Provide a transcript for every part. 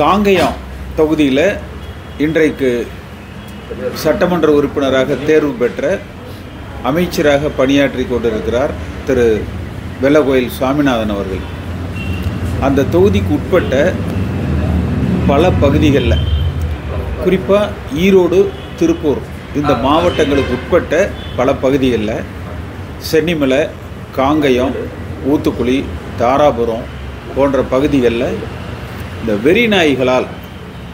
காங்கயம் தொகுதியில் இன்றைக்கு சட்டமன்ற உறுப்பினராக தேர்வு பெற்ற அமைச்சராக பணியாற்றி கொண்டிருக்கிறார் திரு வெள்ளகோயில் சுவாமிநாதன் அவர்கள். அந்த தொகுதிக்கு உட்பட்ட பல பகுதிகளில், குறிப்பாக ஈரோடு, திருப்பூர் இந்த மாவட்டங்களுக்கு உட்பட்ட பல பகுதிகளில் சென்னிமலை, காங்கயம், ஊத்துக்குளி, தாராபுரம் போன்ற பகுதிகளில் இந்த வெறி நாய்களால்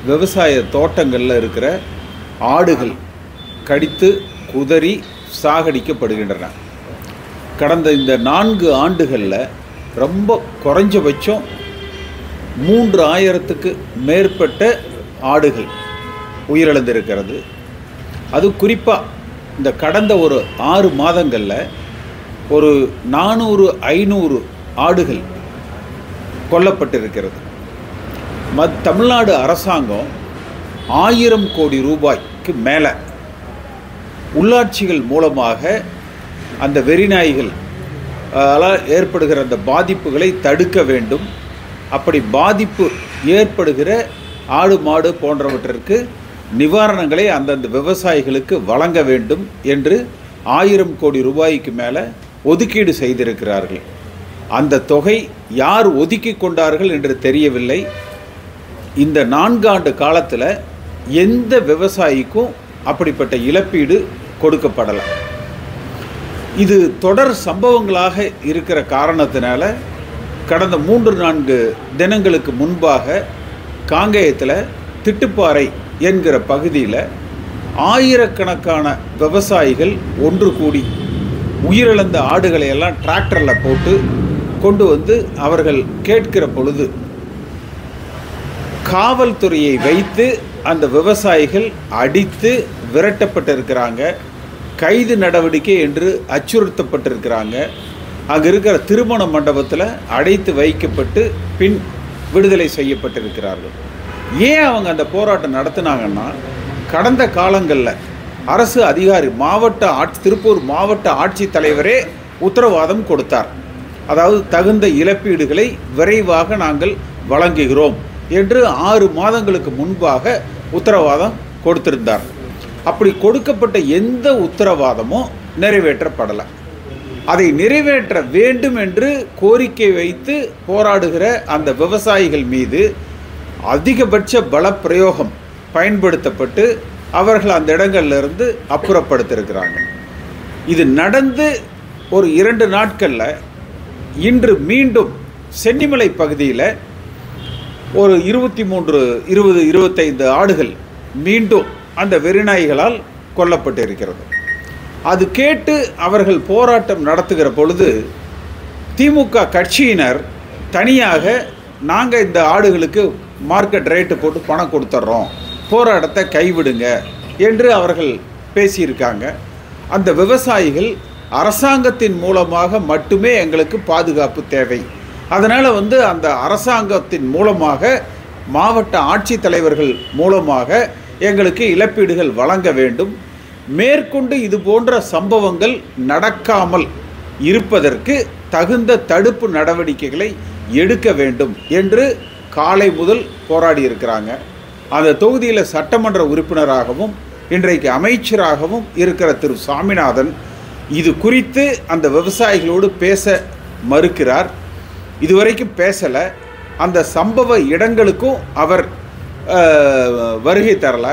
விவசாய தோட்டங்களில் இருக்கிற ஆடுகள் கடித்து குதறி சாகடிக்கப்படுகின்றன. கடந்த இந்த 4 ஆண்டுகளில் ரொம்ப குறைஞ்சபட்சம் 3000க்கு மேற்பட்ட ஆடுகள் உயிரிழந்திருக்கிறது. அது குறிப்பாக இந்த கடந்த ஒரு 6 மாதங்களில் ஒரு 400-500 ஆடுகள் கொல்லப்பட்டிருக்கிறது. தமிழ்நாடு அரசாங்கம் 1000 கோடி ரூபாய்க்கு மேலே உள்ளாட்சிகள் மூலமாக அந்த வெறிநாய்கள் ஏற்படுகிற அந்த பாதிப்புகளை தடுக்க வேண்டும். அப்படி பாதிப்பு ஏற்படுகிற ஆடு மாடு போன்றவற்றிற்கு நிவாரணங்களை அந்தந்த விவசாயிகளுக்கு வழங்க வேண்டும் என்று 1000 கோடி ரூபாய்க்கு மேலே ஒதுக்கீடு செய்திருக்கிறார்கள். அந்த தொகை யார் ஒதுக்கி கொண்டார்கள் என்று தெரியவில்லை. இந்த 4 ஆண்டு காலத்தில் எந்த விவசாயிக்கும் அப்படிப்பட்ட இழப்பீடு கொடுக்கப்படலை. இது தொடர் சம்பவங்களாக இருக்கிற காரணத்தினால கடந்த 3-4 தினங்களுக்கு முன்பாக காங்கேயத்தில் திட்டுப்பாறை என்கிற பகுதியில் ஆயிரக்கணக்கான விவசாயிகள் ஒன்று கூடி உயிரிழந்த ஆடுகளை எல்லாம் டிராக்டரில் போட்டு கொண்டு வந்து அவர்கள் கேட்கிற பொழுது காவல்துறையை வைத்து அந்த விவசாயிகள் அடித்து விரட்டப்பட்டிருக்கிறாங்க. கைது நடவடிக்கை என்று அச்சுறுத்தப்பட்டிருக்கிறாங்க. அங்கே இருக்கிற திருமண மண்டபத்தில் அடைத்து வைக்கப்பட்டு பின் விடுதலை செய்யப்பட்டிருக்கிறார்கள். ஏன் அவங்க அந்த போராட்டம் நடத்தினாங்கன்னா, கடந்த காலங்களில் அரசு அதிகாரி திருப்பூர் மாவட்ட ஆட்சித்தலைவரே உத்தரவாதம் கொடுத்தார். அதாவது தகுந்த இழப்பீடுகளை விரைவாக நாங்கள் வழங்குகிறோம் என்று 6 மாதங்களுக்கு முன்பாக உத்தரவாதம் கொடுத்திருந்தார். அப்படி கொடுக்கப்பட்ட எந்த உத்தரவாதமும் நிறைவேற்றப்படலை. அதை நிறைவேற்ற வேண்டும் என்று கோரிக்கை வைத்து போராடுகிற அந்த விவசாயிகள் மீது அதிகபட்ச பலப்பிரயோகம் பயன்படுத்தப்பட்டு அவர்கள் அந்த இடங்கள்லேருந்து அப்புறப்படுத்தியிருக்கிறாங்க. இது நடந்து ஒரு 2 நாட்களில் இன்று மீண்டும் சென்னிமலை பகுதியில் ஒரு 23-25 ஆடுகள் மீண்டும் அந்த வெறிநாய்களால் கொல்லப்பட்டிருக்கிறது. அது கேட்டு அவர்கள் போராட்டம் நடத்துகிற பொழுது திமுக கட்சியினர் தனியாக நாங்கள் இந்த ஆடுகளுக்கு மார்க்கெட் ரேட்டு போட்டு பணம் கொடுத்துட்றோம், போராட்டத்தை கைவிடுங்க என்று அவர்கள் பேசியிருக்காங்க. அந்த விவசாயிகள் அரசாங்கத்தின் மூலமாக மட்டுமே எங்களுக்கு பாதுகாப்பு தேவை, அதனால் அந்த அரசாங்கத்தின் மூலமாக மாவட்ட ஆட்சித்தலைவர்கள் மூலமாக எங்களுக்கு இழப்பீடுகள் வழங்க வேண்டும், மேற்கொண்டு இது போன்ற சம்பவங்கள் நடக்காமல் இருப்பதற்கு தகுந்த தடுப்பு நடவடிக்கைகளை எடுக்க வேண்டும் என்று காலை முதல் போராடி இருக்கிறாங்க. அந்த தொகுதியில் சட்டமன்ற உறுப்பினராகவும் இன்றைக்கு அமைச்சராகவும் இருக்கிற திரு சாமிநாதன் இது குறித்து அந்த விவசாயிகளோடு பேச மறுக்கிறார். இதுவரைக்கும் பேசலை. அந்த சம்பவ இடங்களுக்கும் அவர் வருகை தரலை.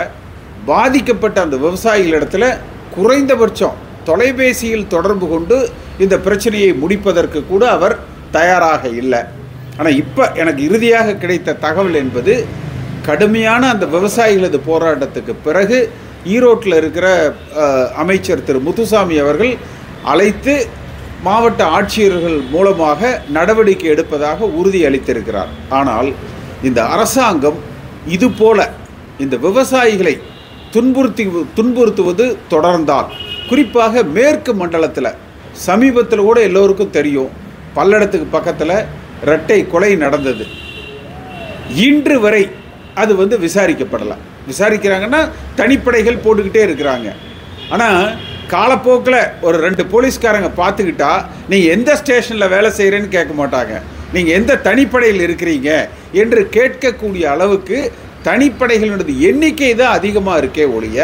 பாதிக்கப்பட்ட அந்த விவசாயிகளிடத்தில் குறைந்தபட்சம் தொலைபேசியில் தொடர்பு கொண்டு இந்த பிரச்சனையை முடிப்பதற்கு கூட அவர் தயாராக இல்லை. ஆனால் இப்போ எனக்கு இறுதியாக கிடைத்த தகவல் என்பது, கடுமையான அந்த விவசாயிகளது போராட்டத்துக்கு பிறகு ஈரோட்டில் இருக்கிற அமைச்சர் திரு முத்துசாமி அவர்கள் அழைத்து மாவட்ட ஆட்சியர்கள் மூலமாக நடவடிக்கை எடுப்பதாக உறுதி அளித்திருக்கிறார். ஆனால் இந்த அரசாங்கம் இதுபோல இந்த விவசாயிகளை துன்புறுத்துவது தொடர்ந்தால், குறிப்பாக மேற்கு மண்டலத்தில் சமீபத்தில் கூட எல்லோருக்கும் தெரியும், பல்லடத்துக்கு பக்கத்தில் இரட்டை கொலை நடந்தது. இன்று வரை அது விசாரிக்கப்படலை. விசாரிக்கிறாங்கன்னா தனிப்படைகள் போட்டுக்கிட்டே இருக்கிறாங்க. ஆனால் காலப்போக்கில் ஒரு 2 போலீஸ்காரங்க பார்த்துக்கிட்டா நீ எந்த ஸ்டேஷனில் வேலை செய்கிறேன்னு கேட்க மாட்டாங்க. நீங்கள் எந்த தனிப்படையில் இருக்கிறீங்க என்று கேட்கக்கூடிய அளவுக்கு தனிப்படைகளினுடைய எண்ணிக்கை தான் அதிகமாக இருக்கே ஒழிய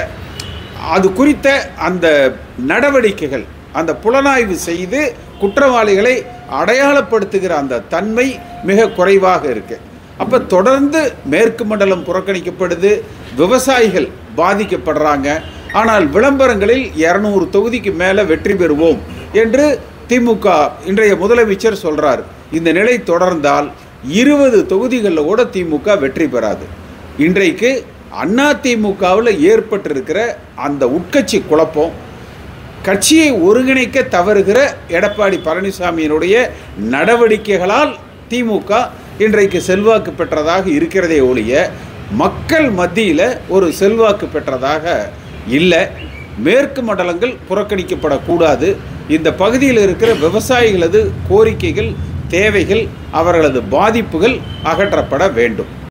அது குறித்த அந்த நடவடிக்கைகள், அந்த புலனாய்வு செய்து குற்றவாளிகளை அடையாளப்படுத்துகிற அந்த தன்மை மிக குறைவாக இருக்கு. அப்போ தொடர்ந்து மேற்கு மண்டலம் புறக்கணிக்கப்படுது, விவசாயிகள் பாதிக்கப்படுறாங்க. ஆனால் விளம்பரங்களில் 200 தொகுதிக்கு மேலே வெற்றி பெறுவோம் என்று திமுக இன்றைய முதலமைச்சர் சொல்கிறார். இந்த நிலை தொடர்ந்தால் 20 தொகுதிகளில் கூட திமுக வெற்றி பெறாது. இன்றைக்கு அதிமுகவில் ஏற்பட்டிருக்கிற அந்த உட்கட்சி குழப்பம், கட்சியை ஒருங்கிணைக்க தவறுகிற எடப்பாடி பழனிசாமியினுடைய நடவடிக்கைகளால் திமுக இன்றைக்கு செல்வாக்கு பெற்றதாக இருக்கிறதே ஒழிய மக்கள் மத்தியில் ஒரு செல்வாக்கு பெற்றதாக இல்லை. மேற்கு மண்டலங்கள் புறக்கணிக்கப்படக்கூடாது. இந்த பகுதியில் இருக்கிற விவசாயிகளது கோரிக்கைகள், தேவைகள், அவர்களது பாதிப்புகள் அகற்றப்பட வேண்டும்.